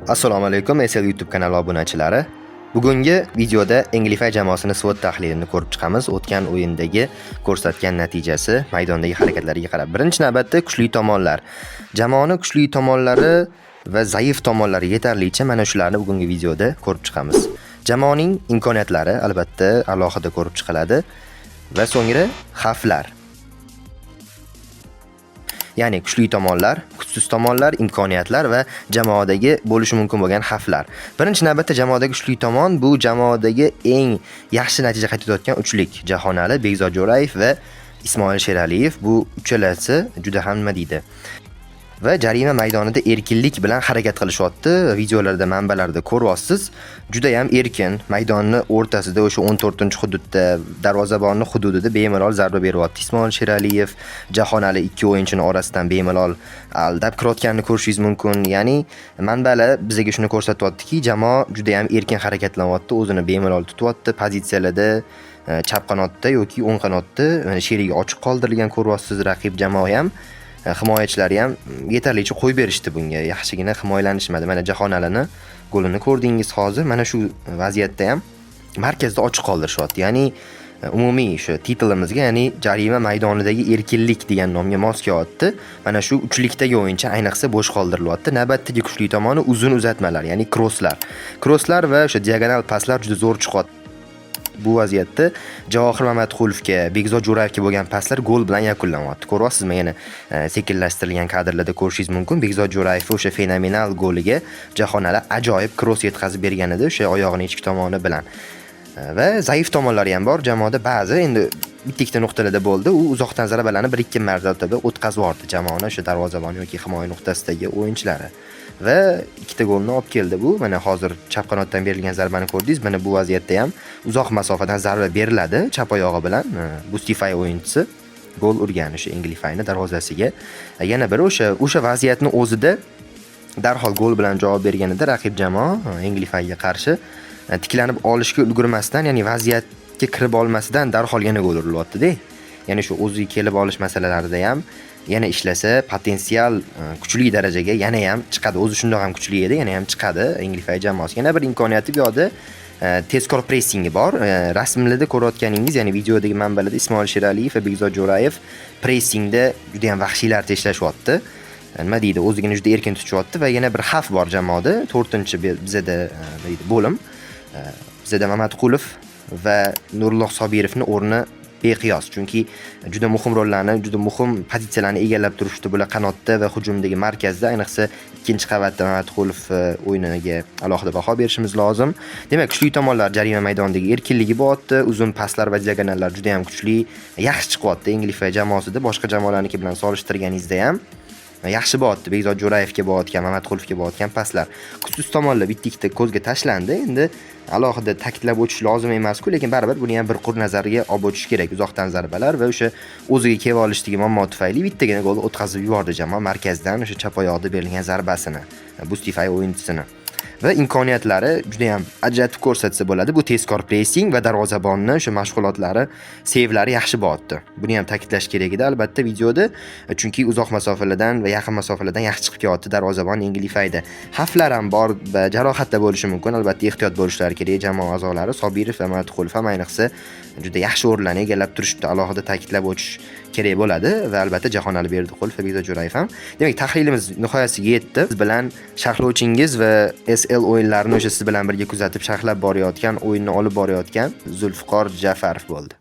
Assalomu alaykum, SL YouTube kanali obunachilari. Bugungi videoda Anglify jamoasini SWOT tahlilini ko'rib chiqamiz. O'tgan o'yindagi ko'rsatgan natijasi, maydondagi harakatlariga qarab. Birinchi navbatda kuchli tomonlar. Jamoaning kuchli tomonlari va zaif tomonlari yetarlicha mana shularni bugungi videoda ko'rib chiqamiz. Jamoaning imkoniyatlari albatta alohida ko'rib chiqiladi va so'ngra xavflar. Ya'ni kuchli tomonlar, kuchsiz tomonlar, imkoniyatlar va jamoadagi bo'lishi mumkin bo'lgan xavflar. Birinchi navbatda jamoadagi kuchli tomon bu jamoadagi eng yaxshi natija qayd etayotgan uchlik. Jahonali, Bekzod Jo'rayev va Ismoil Sheraliyev bu uchalasi juda ham nima deydi? Va jarima maydonida erkinlik bilan harakat qilishyapti. Videolarda, manbalarda ko'ryapsiz. Juda ham erkin, maydonning o'rtasida o'sha 14-hududda, darvozabonni hududida bemalol zarba beryapti. Ismoil Sheraliyev jahonali ikki o'yinchini orasidan bemalol aldab kirayotganini ko'rishingiz mumkin. Ya'ni manbalar bizga shuni ko'rsatyaptiki, jamoa juda ham erkin harakatlanyapti, o'zini bemalol tutyapti, pozitsiyalarda chap qanotda yoki o'ng qanotda sherigi ochiq qoldirilgan ko'ryapsiz. Raqib jamoa ham himoyachilari ham yetarlicha qo'yib berishdi bunga. Yaxshigina himoyalanishmadi. Mana Jahonalini golini ko'rdingiz hozir. Mana shu vaziyatda ham markazda ochiq qoldirishyapti. Ya'ni umumiy shu titlimizga, ya'ni jarima maydonidagi erkinlik degan nomga mos kelyapti. Mana shu uchlikdagi o'yinchi ayniqsa bo'sh qoldirilyapti. Navbatdagi kuchli tomoni uzun uzatmalar, ya'ni krosslar. Krosslar va o'sha diagonal paslar juda zo'r chiqyapti. Bu vaziyatda Javohir Mamatqulovga, Bekzod Jo'rayevga bo'lgan paslar gol bilan yakunlanyapti. Ko'ryapsizmi? Yana sekinlashtirilgan kadrlarda ko'rishingiz mumkin. Bekzod Jo'rayev o'sha fenomenal goliga Jahonali ajoyib kross yetkazib bergan edi, o'sha oyog'ining ichki tomoni bilan. Va zaif tomonlari ham bor. Jamoada ba'zi endi bitta nuqtalarda bo'ldi. U uzoqdan zarbalarni 1-2 marotaba o'tkazib yubordi jamoani o'sha darvozabon yoki himoya nuqtasidagi o'yinchilari. Va ikkita golni olib keldi bu. Mana hozir chap qanotdan berilgan zarbani ko'rdingiz. Mana bu vaziyatda ham uzoq masofadan zarba beriladi chap oyog'i bilan. Bustify o'yinchisi gol urgan o'sha Anglifyning darvozasiga. Yana bir o'sha vaziyatning o'zida darhol gol bilan javob berganida raqib jamoa Anglifyga qarshi tiklanib olishga ulgurmasdan, ya'ni vaziyatga kirib olmasdan darhol yana gol urilyapti-da. Ya'ni shu o'ziga kelib olish masalalarida ham yana ishlasa potensial kuchli darajaga yana ham chiqadi. O'zi shundoq ham kuchli edi, yana ham chiqadi Anglify jamoasi. Yana bir imkoniyati bu yoqda tezkor pressingi bor. Rasmlarda ko'rayotganingiz, ya'ni videodagi manbalarda Ismoil Sheraliyev va Bekzod Jo'rayev pressingda juda ham vahshiylarcha ishlashyapti. Nima deydi? O'zigini juda erkin tutyapti va yana bir xavf bor jamoada. 4-bizada deydi bo'lim. Bizada Mamatqulov va Nurulloh Sobirovning o'rni beqiyos, chunki juda muhim rollarni, juda muhim pozitsiyalarni egallab turishdi bular qanotda va hujumdagi markazda, ayniqsa ikkinchi qavatda Mamatqulov o'yiniga alohida baho berishimiz lozim. Demak, kuchli tomonlar jarima maydonidagi erkinligi bo'lyapti, uzun paslar va diagonallar juda ham kuchli, yaxshi chiqyapti Anglify jamoasida, boshqa jamoalarniki bilan solishtirganingizda ham yaxshi bo'lyapti. Bekzod Jo'rayevga bo'layotgan, Mamatqulovga bo'layotgan paslar. Kuchsiz tomonlar bitta-ikkita ko'zga tashlandi. Endi alohida ta'kidlab o'tish lozim emas-ku, lekin baribir buni ham bir qur nazarga olib o'tish kerak. Uzoqdan zarbalar va o'sha o'ziga kelib olishdagi muammo tufayli bittagina gol o'tkazib yubordi jamoa markazdan o'sha chap oyoqda berilgan zarbasini, Bustify o'yinchisini. Va imkoniyatlari juda ham ajratib ko'rsatsa bo'ladi. Bu tezkor pressing va darvozabonni o'sha mashg'ulotlari, sevlari yaxshi bo'lyapti. Buni ham ta'kidlash kerak edi albatta videoda, chunki uzoq masofalardan va yaqin masofalardan yaxshi chiqib kelyapti darvozabon Anglifyda. Xavflar ham bor va jarohatda bo'lishi mumkin. Albatta ehtiyot bo'lishlari kerak jamoa a'zolari. Sobirov va Mamatqulov ham ayniqsa juda yaxshi o'rinlarni egallab turishibdi. Alohida ta'kidlab o'tish kerak bo'ladi va albatta Jahonali Berdiqulov va Bekzod Jo'rayev ham. Demak, tahlilimiz nihoyasiga yetdi. Siz bilan sharhlovchingiz va SL o'yinlarini o'sha siz bilan birga kuzatib sharhlab borayotgan, o'yinni olib borayotgan Zulfiqor Jafarov bo'ldi.